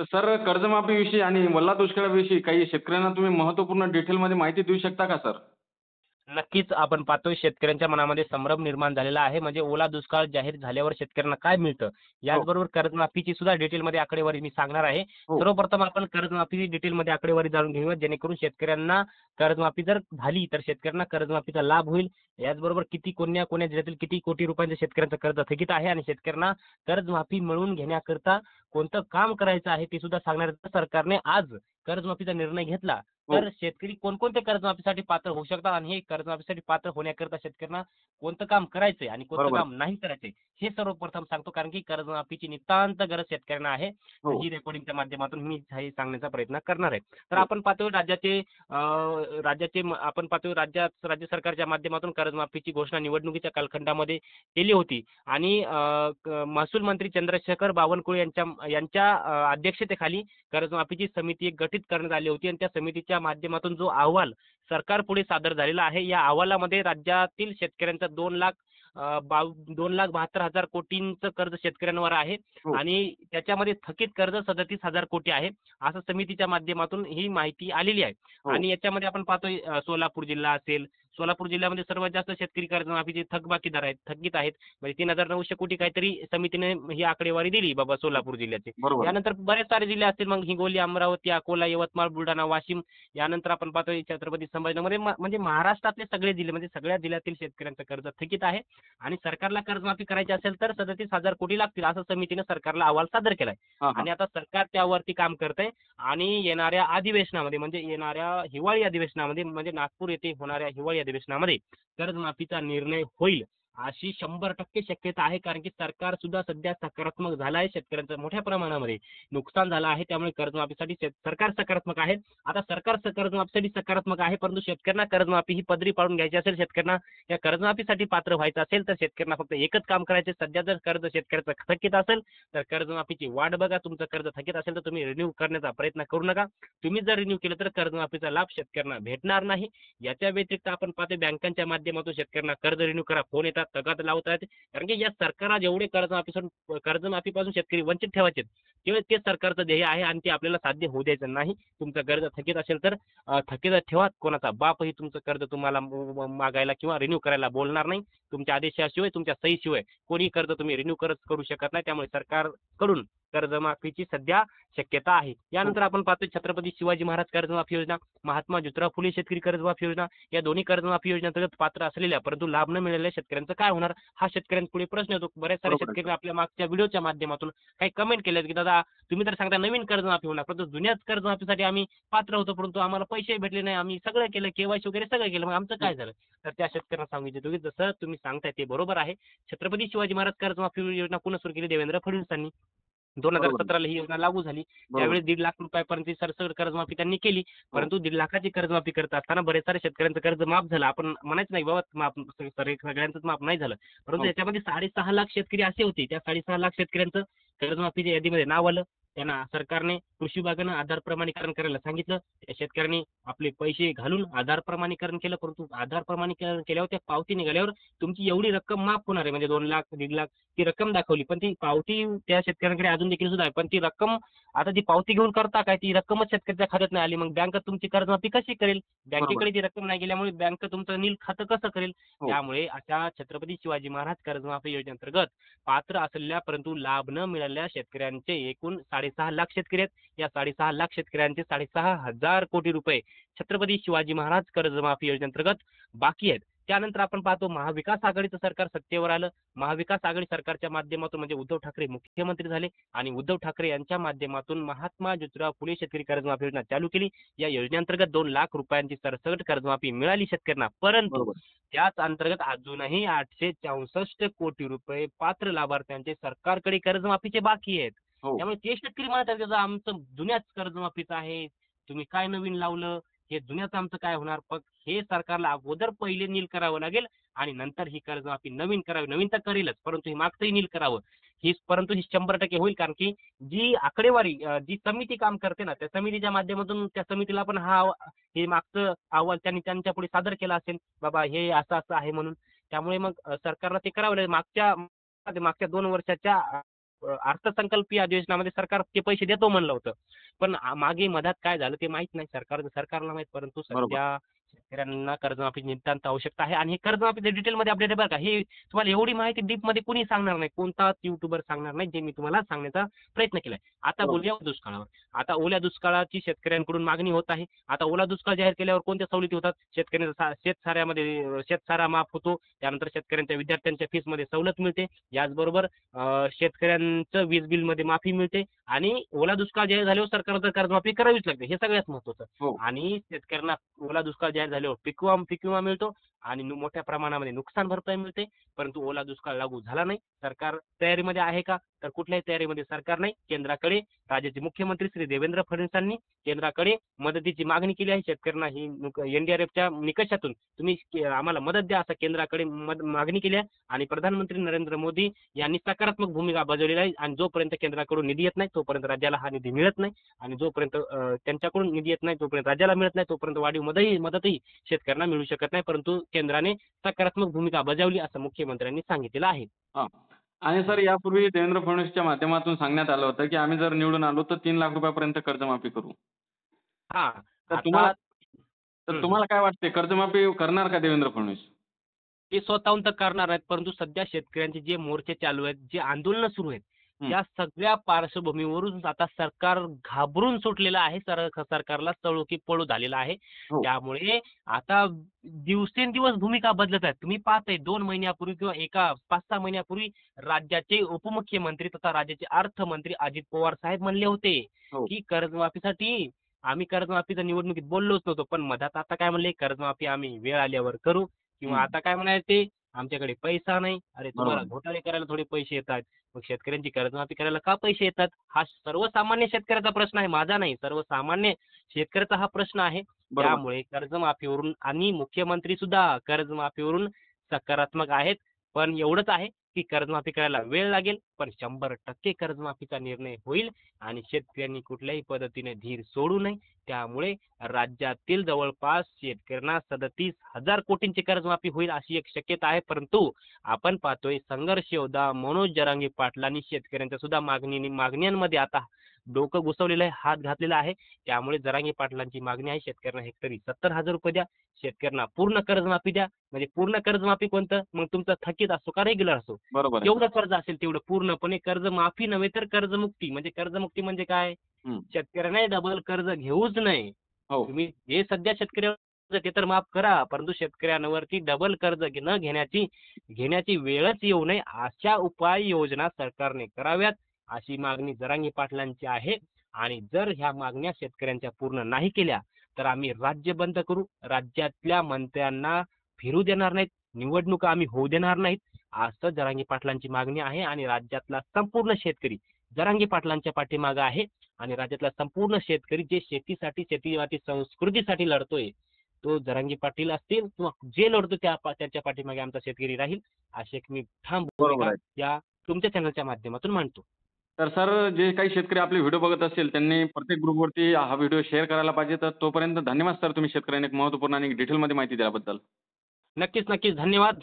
तर सर कर्जमाफीविषयी आणि ओला दुष्काळाविषयी काही शेतकऱ्यांना तुम्ही महत्त्वपूर्ण डिटेलमध्ये माहिती देऊ शकता का सर? नक्कीच आपण पाहतोय शेतकऱ्यांच्या मनामध्ये संभ्रम निर्माण झालेला आहे. म्हणजे ओला दुष्काळ जाहीर झाल्यावर शेतकऱ्यांना काय मिळतं? हो, याचबरोबर कर्जमाफीची सुद्धा डिटेलमध्ये आकडेवारी मी सांगणार आहे. हो. सर्वप्रथम आपण कर्जमाफी डिटेलमध्ये आकडेवारी जाणून घेऊया, जेणेकरून शेतकऱ्यांना कर्जमाफी जर झाली, तर शेतकऱ्यांना कर्जमाफीचा लाभ होईल. याचबरोबर कोण्या जिल्ह्यातील किती कोटी रुपयांचं शेतकऱ्यांचं कर्ज थकीत आहे आणि शेतकऱ्यांना कर्जमाफी मिळवून घेण्याकरता कोणतं काम करायचं आहे ते सुद्धा सांगणार आहे. सरकारने आज कर्जमाफीचा निर्णय घेतला, हो. तर शेतकरी कोणकोणत्या कर्जमाफीसाठी पात्र होऊ शकतात आणि हे कर्जमाफीसाठी पात्र होण्याकरता शेतकऱ्यांना कोणतं काम करायचंय आणि कोणतं बरोबर. काम नाही करायचंय हे सर्वप्रथम सांगतो, कारण की कर्जमाफीची नितांत गरज शेतकऱ्यांना आहे. तर हो, ही रेकॉर्डिंगच्या माध्यमातून मी हे सांगण्याचा प्रयत्न करणार आहे. तर हो. आपण पाहतोय आपण पाहतोय राज्य सरकारच्या माध्यमातून कर्जमाफीची घोषणा निवडणुकीच्या कालखंडामध्ये केली होती आणि महसूल मंत्री चंद्रशेखर बावनकुळे यांच्या अध्यक्षतेखाली कर्जमाफीची समिती एक गठीत करण्यात आली होती आणि त्या समितीच्या माध्यमातून जो अहवाल सरकारपुढे सादर झालेला आहे, या अहवालामध्ये राज्यातील शेतकऱ्यांचा 2,72,000 कोटींचं कर्ज शेतकऱ्यांवर आहे हो. आणि त्याच्यामध्ये थकीत कर्ज 37,000 कोटी आहे, असं समितीच्या माध्यमातून ही माहिती आलेली आहे. हो. आणि याच्यामध्ये आपण पाहतोय सोलापूर जिल्हा असेल, सोलापूर जिल्ह्यामध्ये सर्वात जास्त शेतकरी कर्जमाफीचे थकबाकीदार आहेत, थकीत आहेत. म्हणजे 3,900 कोटी काहीतरी समितीने ही आकडेवारी दिली बाबा सोलापूर जिल्ह्याची. बरोबर आहे. यानंतर बरेच सारे जिल्हे असतील, मग हिंगोली, अमरावती, अकोला, यवतमाळ, बुलढाणा, वाशिम. यानंतर आपण पाहतोय छत्रपती संभाजीनगरमध्ये म्हणजे महाराष्ट्रातले सगळे जिल्हे, म्हणजे सगळ्या जिल्ह्यातील शेतकऱ्यांचं कर्ज थकीत आहे आणि सरकारला कर्जमाफी करायची असेल तर 37,000 कोटी लागतील, असं समितीने सरकारला अहवाल सादर केलाय. हां, हां. आणि आता सरकार त्यावरती काम करतंय आणि येणाऱ्या अधिवेशनामध्ये, म्हणजे येणाऱ्या हिवाळी अधिवेशनामध्ये, म्हणजे नागपूर येथे होणाऱ्या हिवाळी अधिवेशनामध्ये कर्जमाफीचा निर्णय होईल अशी 100% शक्यता आहे. कारण की सरकार सुद्धा सध्या सकारात्मक झालं आहे. शेतकऱ्यांचं मोठ्या प्रमाणामध्ये नुकसान झालं आहे. त्यामुळे कर्जमाफीसाठी सरकार सकारात्मक आहे. आता सरकार कर्जमाफीसाठी सकारात्मक आहे, परंतु शेतकऱ्यांना कर्जमाफी ही पदरी पाडून घ्यायची असेल, शेतकऱ्यांना या कर्जमाफीसाठी पात्र व्हायचं असेल, तर शेतकऱ्यांना फक्त एकच काम करायचे. सध्या जर कर्ज शेतकऱ्याचं थकीत असेल, तर कर्जमाफीची वाट बघा. तुमचं कर्ज थकीत असेल तर तुम्ही रिन्यू करण्याचा प्रयत्न करू नका. तुम्ही जर रिन्यू केलं तर कर्जमाफीचा लाभ शेतकऱ्यांना भेटणार नाही. याच्या व्यतिरिक्त आपण पाहतो बँकांच्या माध्यमातून शेतकऱ्यांना कर्ज रिन्यू करा, फोन येतात, तगादा लावतात. कारण की या सरकारला जेवढे कर्जमाफीपासून शेतकरी वंचित ठेवायचे, ते सरकारचं ध्येय आहे आणि ते आपल्याला साध्य होऊ द्यायचं नाही. तुमचं कर्ज थकीत असेल तर थकीत ठेवा. कोणाचा बापही तुमचं कर्ज तुम्हाला मागायला किंवा रिन्यू करायला बोलणार नाही. तुमच्या आदेशाशिवाय, तुमच्या सहीशिवाय कोणी कर्ज तुम्ही रिन्यू करू शकत नाही. त्यामुळे सरकारकडून कर्जमाफीची सध्या शक्यता आहे. हो. यानंतर आपण पाहतोय छत्रपती शिवाजी महाराज कर्जमाफी योजना, महात्मा ज्योतिराव फुले शेतकरी कर्जमाफी योजना. या दोन्ही कर्जमाफी योजनेअंतर्गत पात्र असलेल्या परंतु लाभ न मिळालेल्या शेतकऱ्यांचं काय होणार, हा शेतकऱ्यांपुढे प्रश्न येतो. बऱ्याच साऱ्या बरोबर आहे सर. शेतकऱ्यांनी आपल्या मागच्या व्हिडिओच्या माध्यमातून काही कमेंट केल्यात, की दादा तुम्ही तर सांगता नवीन कर्जमाफी होणार, परंतु जुन्याच कर्जमाफीसाठी आम्ही पात्र होतो, परंतु आम्हाला पैसे भेटले नाही. आम्ही सगळं केलं, केवायसी वगैरे सगळं केलं, मग आमचं हो. काय झालं? तर त्या शेतकऱ्यांना सांगू इच्छितो, की जसं तुम्ही सांगताय ते बरोबर आहे. छत्रपती शिवाजी महाराज कर्जमाफी योजना पुन्हा सुरू केली देवेंद्र फडणवीसांनी. बरोबर आहे. 2017ला ही योजना लागू झाली. बरोबर. त्यावेळी 1.5 लाख रुपयापर्यंतची सरसकट कर्जमाफी त्यांनी केली. हो. परंतु 1.5 लाखाची कर्जमाफी करत असताना बरेच साऱ्या शेतकऱ्यांचं कर्ज माफ झालं. आपण म्हणायचं नाही बाबा माफ, सगळ्यांचंच माफ नाही झालं. परंतु हो. याच्यामध्ये 6.5 लाख शेतकरी असे होते, त्या 6.5 लाख शेतकऱ्यांचं कर्जमाफीच्या यादीमध्ये नाव आलं. त्यांना सरकारने कृषी विभागानं आधार प्रमाणीकरण करायला सांगितलं. त्या शेतकऱ्यांनी आपले पैसे घालून आधार प्रमाणीकरण केलं, परंतु आधार प्रमाणीकरण केल्यावर त्या पावती निघाल्यावर तुमची एवढी रक्कम माफ होणार आहे, म्हणजे 2 लाख, 1.5 लाख ती रक्कम दाखवली. पण ती पावती त्या शेतकऱ्यांकडे अजून देखील सुद्धा आहे. पण ती रक्कम आता ती पावती घेऊन करता काय? ती रक्कमच शेतकऱ्याच्या खात्यात नाही आली. मग बँक तुमची कर्जमाफी कशी करेल? बरोबर बँकेकडे आहे. ती रक्कम नाही गेल्यामुळे बँक तुमचं नील खातं कसं करेल? हो. त्यामुळे अशा छत्रपती शिवाजी महाराज कर्जमाफी योजनेअंतर्गत पात्र असलेल्या परंतु लाभ न मिळालेल्या शेतकऱ्यांचे एकूण 6.5 लाख शेतकरी आहेत. या 6.5 लाख शेतकऱ्यांचे 6.5 हजार कोटी रुपये छत्रपती शिवाजी महाराज कर्जमाफी योजनेअंतर्गत बाकी आहेत. त्यानंतर आपण पाहतो महाविकास आघाडीचं सरकार सत्तेवर आलं. महाविकास आघाडी सरकारच्या माध्यमातून म्हणजे उद्धव ठाकरे मुख्यमंत्री झाले आणि उद्धव ठाकरे यांच्या माध्यमातून महात्मा ज्योतिराव फुले शेतकरी कर्जमाफी योजना चालू केली. या योजनेअंतर्गत 2 लाख रुपयांची सरसकट कर्जमाफी मिळाली शेतकऱ्यांना. परंतु बरोबर. त्याच अंतर्गत अजूनही 864 कोटी रुपये पात्र लाभार्थ्यांचे सरकारकडे कर्जमाफीचे बाकी आहेत. हो. त्यामुळे ते शेतकरी म्हणतात, "दादा आमचं जुन्याच कर्जमाफीचं आहे. तुम्ही काय नवीन लावलं? हे जुन्याचं आमचं काय होणार?" पण हे सरकारला अगोदर पहिले नील करावं लागेल आणि नंतर ही कर्जमाफी नवीन करावी. नवीन तर करेलच, परंतु हे मागचंही नील करावं. परंतु ही 100% होईल, कारण की जी आकडेवारी जी समिती काम करते ना, त्या समितीच्या माध्यमातून त्या समितीला पण हे मागचं अहवाल त्यांनी त्यांच्यापुढे सादर केला असेल, बाबा हे असं-असं आहे म्हणून. त्यामुळे मग सरकारला ते करावं लागेल. मागच्या 2 वर्षाच्या अर्थसंकल्पीय अधिवेशनामध्ये सरकार ते पैसे देतो म्हणलं होतं. पण मागे मधात काय झालं ते माहीत नाही. सरकारला माहीत. परंतु बरोबर. सध्या शेतकऱ्यांना कर्जमाफी नितांत आवश्यकता आहे आणि हे कर्जमाफी डिटेलमध्ये अपडेट आहे बरं का. हे तुम्हाला एवढी माहिती डीपमध्ये कुणी सांगणार नाही. कोणताच युट्यूबर सांगणार नाही, जे मी तुम्हाला सांगण्याचा प्रयत्न केलाय. आता बरोबर. बोलूया दुष्काळावर. आता ओल्या दुष्काळाची शेतकऱ्यांकडून मागणी होत आहे. आता ओला दुष्काळ जाहीर केल्यावर कोणत्या सवलती होतात? शेतसारा माफ होतो. त्यानंतर शेतकऱ्यांच्या विद्यार्थ्यांच्या फीसमध्ये सवलत मिळते. याचबरोबर शेतकऱ्यांचं वीज बिलमध्ये माफी मिळते आणि ओला दुष्काळ जाहीर झाल्यावर सरकारनं कर्जमाफी करावीच लागते. हे सगळ्यात महत्त्वाचं. हो. आणि शेतकऱ्यांना ओला दुष्काळ जाहीर झाल्यावर पीक विमा मिळतो आणि मोठ्या प्रमाणामध्ये नुकसान भरपाई मिळते. परंतु ओला दुष्काळ लागू झाला नाही. सरकार तयारीमध्ये आहे का? तर कुठल्याही तयारीमध्ये सरकार नाही. केंद्राकडे राज्याचे मुख्यमंत्री श्री देवेंद्र फडणवीसांनी केंद्राकडे मदतीची मागणी केली आहे. शेतकऱ्यांना ही एनडीआरएफच्या निकषातून तुम्ही आम्हाला मदत द्या असं केंद्राकडे मागणी केली आहे आणि प्रधानमंत्री नरेंद्र मोदी यांनी सकारात्मक भूमिका बजावलेली आहे आणि जोपर्यंत केंद्राकडून निधी येत नाही तोपर्यंत राज्याला हा निधी मिळत नाही आणि जोपर्यंत त्यांच्याकडून निधी येत नाही तोपर्यंत राज्याला मिळत नाही तोपर्यंत वाढीव मदतही शेतकऱ्यांना मिळू शकत नाही. परंतु केंद्राने सकारात्मक भूमिका बजावली असं मुख्यमंत्र्यांनी सांगितलेलं आहे. हां. आणि सर यापूर्वी देवेंद्र फडणवीसच्या माध्यमातून सांगण्यात आलं होतं, की आम्ही जर निवडून आलो तर 3 लाख रुपयापर्यंत कर्जमाफी करू. हा तर आता तुम्हाला काय वाटते कर्जमाफी करणार का देवेंद्र फडणवीस? ते स्वतःहून तर करणार आहेत, परंतु सध्या शेतकऱ्यांचे जे मोर्चे चालू आहेत, जे आंदोलनं सुरू आहेत, हं. त्या सगळ्या पार्श्वभूमीवरून आता सरकार घाबरून सुटलेलं आहे. सरकारला चळू की पळू झालेलं आहे. हो. त्यामुळे आता दिवसेंदिवस भूमिका बदलत आहेत. तुम्ही पाहताय 2 महिन्यापूर्वी किंवा 5-6 महिन्यापूर्वी राज्याचे उपमुख्यमंत्री तथा राज्याचे अर्थमंत्री अजित पवार साहेब म्हणले होते, हो. की कर्जमाफीसाठी आम्ही कर्जमाफीच्या निवडणुकीत बोललोच नव्हतो. पण मधात आता काय म्हणले, कर्जमाफी आम्ही वेळ आल्यावर करू. किंवा हं. आता काय म्हणाले ते, आमच्याकडे पैसा नाही. अरे तुम्हाला बरोबर. घोटाळे करायला थोडे पैसे येतात. मग शेतकऱ्यांची कर्जमाफी करायला का पैसे येतात? हा सर्वसामान्य शेतकऱ्याचा प्रश्न आहे, माझा नाही. सर्वसामान्य शेतकऱ्याचा हा प्रश्न आहे. बरोबर. त्यामुळे कर्जमाफीवरून आणि मुख्यमंत्री सुद्धा कर्जमाफीवरून सकारात्मक आहेत. पण एवढंच आहे, की कर्जमाफी करायला वेळ लागेल. पण 100% कर्जमाफीचा निर्णय होईल आणि शेतकऱ्यांनी कुठल्याही पद्धतीने धीर सोडू नये. त्यामुळे राज्यातील जवळपास शेतकऱ्यांना 37,000 कोटींची कर्जमाफी होईल अशी एक शक्यता आहे. परंतु आपण पाहतोय संघर्ष योद्धा मनोज जरांगे पाटलांनी शेतकऱ्यांच्या सुद्धा मागण्यांमध्ये आता डोकं घुसवलेलं आहे, हात घातलेला आहे. त्यामुळे जरांगे पाटलांची मागणी आहे शेतकऱ्यांना हेक्टरी 70,000 रुपये द्या. शेतकऱ्यांना पूर्ण कर्जमाफी द्या. म्हणजे पूर्ण कर्जमाफी कोणतं? मग तुमचं थकीत असो का रेग्युलर असो. बरोबर आहे. जेवढं कर्ज असेल तेवढं पूर्णपणे कर्जमाफी नव्हे तर कर्जमुक्ती. म्हणजे कर्जमुक्ती म्हणजे काय? हं. शेतकऱ्यांना डबल कर्ज घेऊच नये. हो. तुम्ही जे सध्या शेतकऱ्यावर ते तर माफ करा, परंतु शेतकऱ्यांवरती डबल कर्ज घेण्याची वेळच येऊ नये अशा उपाययोजना सरकारने कराव्यात अशी मागणी जरांगे पाटलांची आहे. आणि जर ह्या मागण्या शेतकऱ्यांच्या पूर्ण नाही केल्या तर आम्ही राज्य बंद करू. राज्यातल्या मंत्र्यांना फिरू देणार नाहीत. निवडणुका आम्ही होऊ देणार नाहीत. असं जरांगे पाटलांची मागणी आहे आणि राज्यातला संपूर्ण शेतकरी जरांगे पाटलांच्या पाठीमागे आहे आणि राज्यातला संपूर्ण शेतकरी जे शेतीसाठी शेतीमाती संस्कृतीसाठी लढतोय तो जरांगे पाटील असतील किंवा जे लढतो त्याच्या पाठीमागे आमचा शेतकरी राहील अशी एक मी ठाम बरोबर भूमिका आहे. या तुमच्या चॅनलच्या माध्यमातून मांडतो. तर सर जे काही शेतकरी आपले व्हिडिओ बघत असतील त्यांनी प्रत्येक ग्रुपवरती हा व्हिडिओ शेअर करायला पाहिजे. तर तोपर्यंत धन्यवाद सर, तुम्ही शेतकऱ्यांना एक महत्त्वपूर्ण आणि डिटेलमध्ये माहिती दिल्याबद्दल. नक्कीच धन्यवाद.